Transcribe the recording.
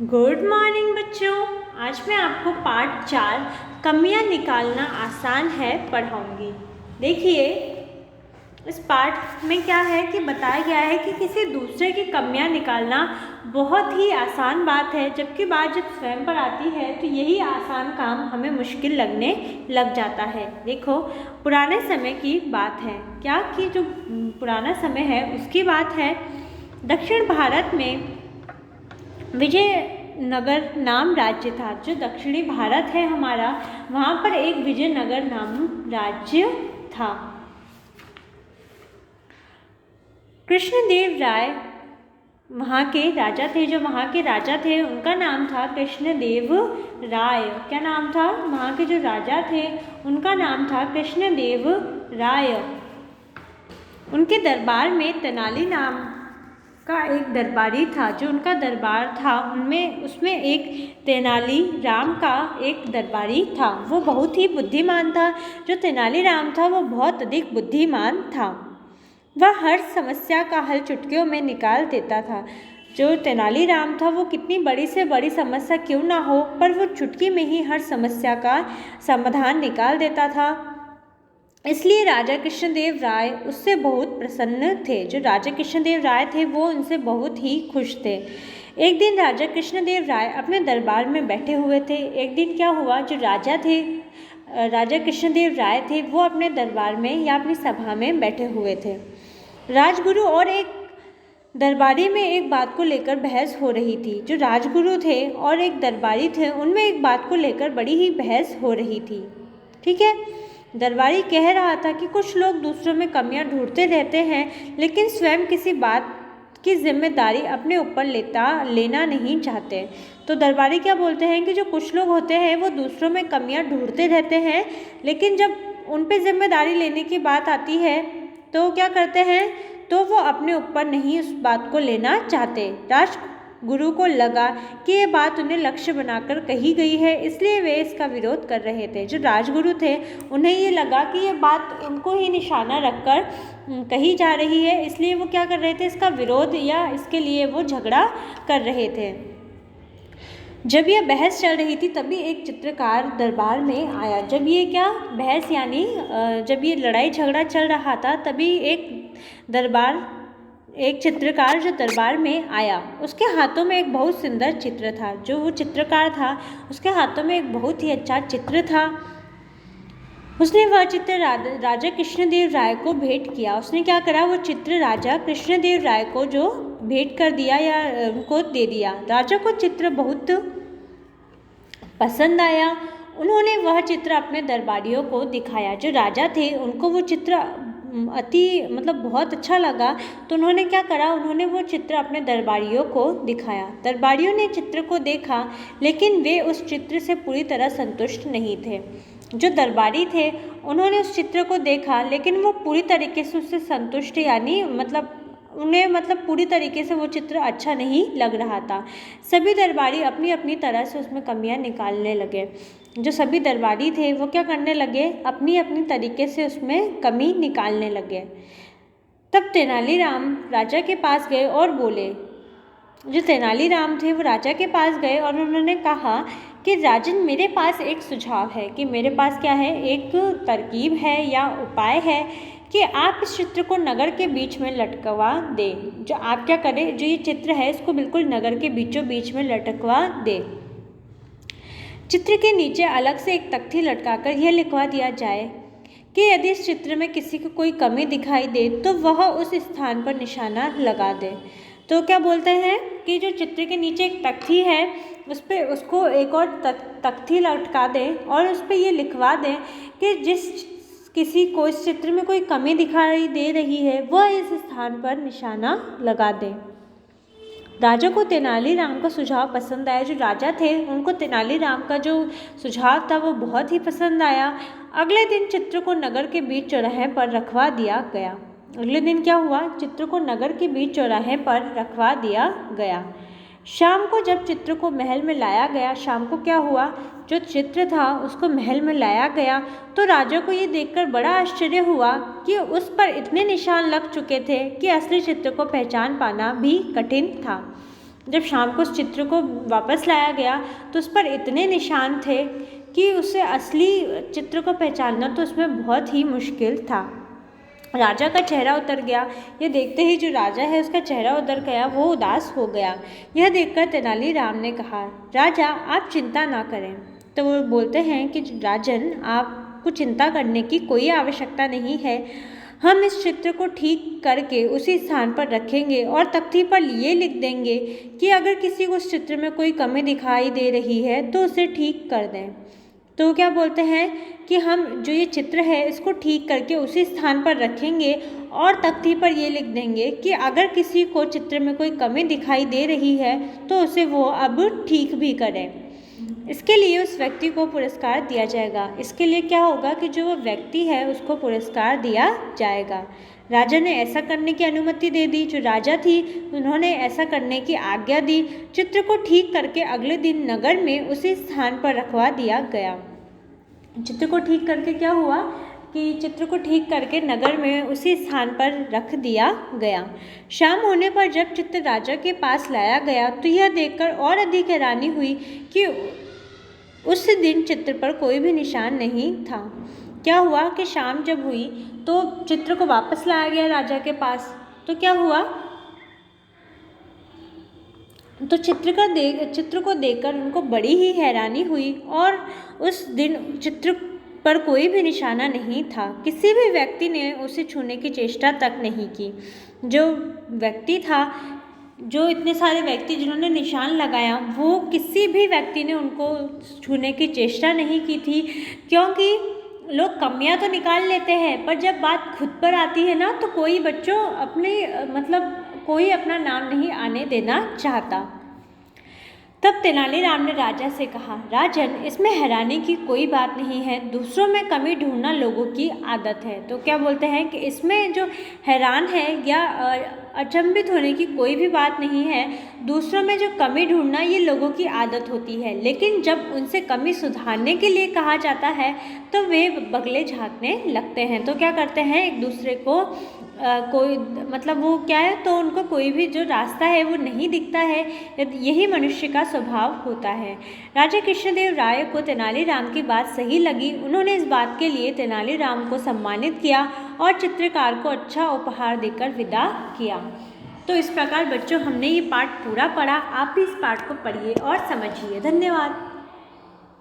Good morning बच्चों। आज मैं आपको पार्ट 4 कमियां निकालना आसान है पढ़ाऊंगी। देखिए, इस पार्ट में क्या है कि बताया गया है कि किसी दूसरे की कमियां निकालना बहुत ही आसान बात है, जबकि बात जब स्वयं पर आती है तो यही आसान काम हमें मुश्किल लगने लग जाता है। देखो, पुराने समय की बात है, क्या कि जो पुराना समय है उसकी बात है। दक्षिण भारत में विजयनगर नाम राज्य था। जो दक्षिणी भारत है हमारा, वहाँ पर एक विजयनगर नाम राज्य था। कृष्णदेव राय वहाँ के राजा थे। जो वहाँ के राजा थे उनका नाम था कृष्णदेव राय। क्या नाम था? वहाँ के जो राजा थे उनका नाम था कृष्णदेव राय। उनके दरबार में तेनाली नाम का एक दरबारी था। जो उनका दरबार था उसमें एक तेनाली राम का एक दरबारी था। वो बहुत ही बुद्धिमान था। जो तेनाली राम था वो बहुत अधिक बुद्धिमान था। वह हर समस्या का हल चुटकियों में निकाल देता था। जो तेनाली राम था वो कितनी बड़ी से बड़ी समस्या क्यों ना हो, पर वो चुटकी में ही हर समस्या का समाधान निकाल देता था। इसलिए राजा कृष्णदेव राय उससे बहुत प्रसन्न थे। जो राजा कृष्णदेव राय थे वो उनसे बहुत ही खुश थे। एक दिन राजा कृष्णदेव राय अपने दरबार में बैठे हुए थे। एक दिन क्या हुआ, जो राजा कृष्णदेव राय थे वो अपने दरबार में या अपनी सभा में बैठे हुए थे। राजगुरु और एक दरबारी में एक बात को लेकर बहस हो रही थी। जो राजगुरु थे और एक दरबारी थे उनमें एक बात को लेकर बड़ी ही बहस हो रही थी। ठीक है, दरबारी कह रहा था कि कुछ लोग दूसरों में कमियां ढूंढते रहते हैं, लेकिन स्वयं किसी बात की जिम्मेदारी अपने ऊपर लेना नहीं चाहते। तो दरबारी क्या बोलते हैं कि जो कुछ लोग होते हैं वो दूसरों में कमियां ढूंढते रहते हैं, लेकिन जब उन पर जिम्मेदारी लेने की बात आती है तो क्या करते हैं, तो वो अपने ऊपर नहीं उस बात को लेना चाहते। राजगुरु को लगा कि ये बात उन्हें लक्ष्य बनाकर कही गई है, इसलिए वे इसका विरोध कर रहे थे। जो राजगुरु थे उन्हें ये लगा कि ये बात उनको ही निशाना रखकर कही जा रही है, इसलिए वो क्या कर रहे थे, इसका विरोध या इसके लिए वो झगड़ा कर रहे थे। जब यह बहस चल रही थी तभी एक चित्रकार दरबार में आया। जब ये क्या बहस यानी जब ये लड़ाई झगड़ा चल रहा था तभी एक चित्रकार जो दरबार में आया, उसके हाथों में एक बहुत सुंदर चित्र था। जो वो चित्रकार था उसके हाथों में एक बहुत ही अच्छा चित्र था। उसने वह चित्र राजा कृष्णदेव राय को भेंट किया। उसने क्या करा, वो चित्र राजा कृष्णदेव राय को जो भेंट कर दिया या उनको दे दिया। राजा को चित्र बहुत पसंद आया। उन्होंने वह चित्र अपने दरबारियों को दिखाया। जो राजा थे उनको वो चित्र बहुत अच्छा लगा, तो उन्होंने क्या करा, उन्होंने वो चित्र अपने दरबारियों को दिखाया। दरबारियों ने चित्र को देखा, लेकिन वे उस चित्र से पूरी तरह संतुष्ट नहीं थे। जो दरबारी थे उन्होंने उस चित्र को देखा, लेकिन वो पूरी तरीके से उससे संतुष्ट यानी उन्हें पूरी तरीके से वो चित्र अच्छा नहीं लग रहा था। सभी दरबारी अपनी अपनी तरह से उसमें कमियां निकालने लगे। जो सभी दरबारी थे वो क्या करने लगे, अपनी अपनी तरीके से उसमें कमी निकालने लगे। तब तेनालीराम राजा के पास गए और बोले। जो तेनालीराम थे वो राजा के पास गए और उन्होंने कहा कि राजन, मेरे पास एक सुझाव है, कि मेरे पास क्या है, एक तरकीब है या उपाय है कि आप इस चित्र को नगर के बीच में लटकवा दें। जो आप क्या करें, जो ये चित्र है इसको बिल्कुल नगर के बीचों बीच में लटकवा दें। चित्र के नीचे अलग से एक तख्ती लटकाकर यह लिखवा दिया जाए कि यदि इस चित्र में किसी को कोई कमी दिखाई दे तो वह उस स्थान पर निशाना लगा दे। तो क्या बोलते हैं कि जो चित्र के नीचे एक तख्ती है उस पर उसको एक और तख्ती लटका दें और उस पर ये लिखवा दें कि जिस किसी को इस चित्र में कोई कमी दिखाई दे रही है वह इस स्थान पर निशाना लगा दें। राजा को तेनालीराम का सुझाव पसंद आया। जो राजा थे उनको तेनालीराम का जो सुझाव था वो बहुत ही पसंद आया। अगले दिन चित्र को नगर के बीच चौराहे पर रखवा दिया गया। अगले दिन क्या हुआ, चित्र को नगर के बीच चौराहे पर रखवा दिया गया। शाम को जब चित्र को महल में लाया गया, शाम को क्या हुआ, जो चित्र था उसको महल में लाया गया तो राजा को ये देखकर बड़ा आश्चर्य हुआ कि उस पर इतने निशान लग चुके थे कि असली चित्र को पहचान पाना भी कठिन था। जब शाम को उस चित्र को वापस लाया गया तो उस पर इतने निशान थे कि उसे असली चित्र को पहचानना तो उसमें बहुत ही मुश्किल था। राजा का चेहरा उतर गया। यह देखते ही जो राजा है उसका चेहरा उतर गया, वो उदास हो गया। यह देखकर तेनालीराम ने कहा, राजा आप चिंता ना करें। तो वो बोलते हैं कि राजन, आपको चिंता करने की कोई आवश्यकता नहीं है। हम इस चित्र को ठीक करके उसी स्थान पर रखेंगे और तख्ती पर ये लिख देंगे कि अगर किसी को उस चित्र में कोई कमी दिखाई दे रही है तो उसे ठीक कर दें। तो क्या बोलते हैं कि हम जो ये चित्र है इसको ठीक करके उसी स्थान पर रखेंगे और तख्ती पर ये लिख देंगे कि अगर किसी को चित्र में कोई कमी दिखाई दे रही है तो उसे वो अब ठीक भी करें। इसके लिए उस व्यक्ति को पुरस्कार दिया जाएगा। इसके लिए क्या होगा कि जो वो व्यक्ति है उसको पुरस्कार दिया जाएगा। राजा ने ऐसा करने की अनुमति दे दी। जो राजा थी उन्होंने ऐसा करने की आज्ञा दी। चित्र को ठीक करके अगले दिन नगर में उसी स्थान पर रखवा दिया गया। चित्र को ठीक करके क्या हुआ कि चित्र को ठीक करके नगर में उसी स्थान पर रख दिया गया। शाम होने पर जब चित्र राजा के पास लाया गया तो यह देखकर और अधिक हैरानी हुई कि उस दिन चित्र पर कोई भी निशान नहीं था। क्या हुआ कि शाम जब हुई तो चित्र को वापस लाया गया राजा के पास। तो क्या हुआ, तो चित्र को देखकर उनको बड़ी ही हैरानी हुई और उस दिन चित्र पर कोई भी निशाना नहीं था। किसी भी व्यक्ति ने उसे छूने की चेष्टा तक नहीं की। जो व्यक्ति था, जो इतने सारे व्यक्ति जिन्होंने निशान लगाया, वो किसी भी व्यक्ति ने उनको छूने की चेष्टा नहीं की थी, क्योंकि लोग कमियां तो निकाल लेते हैं पर जब बात खुद पर आती है ना तो कोई बच्चों कोई अपना नाम नहीं आने देना चाहता। तब तेनालीराम ने राजा से कहा, राजन, इसमें हैरानी की कोई बात नहीं है। दूसरों में कमी ढूंढना लोगों की आदत है। तो क्या बोलते हैं कि इसमें जो हैरान है या अचंभित होने की कोई भी बात नहीं है। दूसरों में जो कमी ढूंढना ये लोगों की आदत होती है, लेकिन जब उनसे कमी सुधारने के लिए कहा जाता है तो वे बगले झाँकने लगते हैं। तो क्या करते हैं, एक दूसरे को वो क्या है, तो उनको कोई भी जो रास्ता है वो नहीं दिखता है। यही मनुष्य का स्वभाव होता है। राजा कृष्णदेव राय को तेनालीराम की बात सही लगी। उन्होंने इस बात के लिए तेनालीराम को सम्मानित किया और चित्रकार को अच्छा उपहार देकर विदा किया। तो इस प्रकार बच्चों हमने ये पाठ पूरा पढ़ा। आप भी इस पाठ को पढ़िए और समझिए। धन्यवाद।